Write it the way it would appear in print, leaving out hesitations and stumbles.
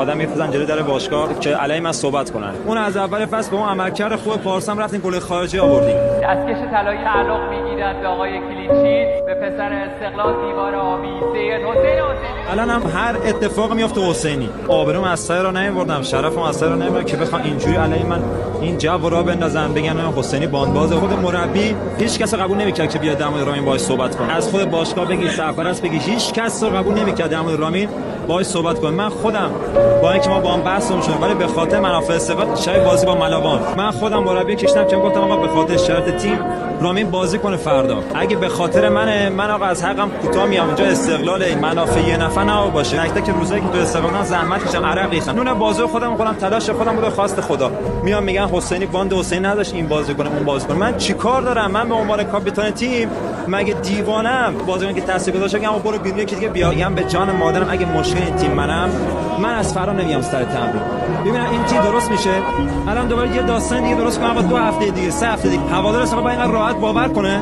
آدم میفرستن جلوی در باشگاه که علی من صحبت کنن. اون از اول فصل با اون عملکرد خوب پارسا رفتیم گل خارجی آوردیم. دستکش طلایی تعلق میگیرد به آقای کلینچیت، به پسر استقلال دیوار آبی سید حسین. الان هم هر اتفاقی میفته حسینی. آبروم از سر رو نمیبردم، شرفم از سر رو نمیبردم که بخوام اینجوری علی من این جو را بندازن بگن حسینی باندباز. خود مربی هیچ کس قبول نمیکرد که بیاد در مورد رامین باهاش صحبت کنه. از خود باشگاه بگی سرپرست بگی هیچ کس رو قبول نمیکرد در مورد رامین باهاش صحبت کنه. من خودم با اینکه ما با هم بحث شدیم ولی به خاطر منافع استقلال شب بازی با ملوان من خودم مربی کشیدم که گفتم آقا به خاطر شرط تیم رامین بازی کنه فردا. اگه به خاطر من آقا از حقم کوتاه میام اینجا استقلال منافع یه نفر نه باشه. نکته که روزایی که تو استقلال زحمت کشیدم عرق ریختم نون بازی خودم تلاش خودم بود خواست خدا. میام میگن حسینی باند حسین نداشت این بازی کنه اون بازی کنه. من چیکار دارم؟ من به عنوان کاپیتان تیم مگه دیوانم؟ بازیکن که تاثیرگذار شدم برو بیرون یکی دیگه بیام به جان مادرم اگه مشکل این تیم من از فرا نمیام سر تمرین. ببینم این تیم درست میشه. الان دوباره یه داستان دیگه درست کنم با 2 هفته دیگه 3 هفته دیگه هوادار اصلا با این راحت باور کنه.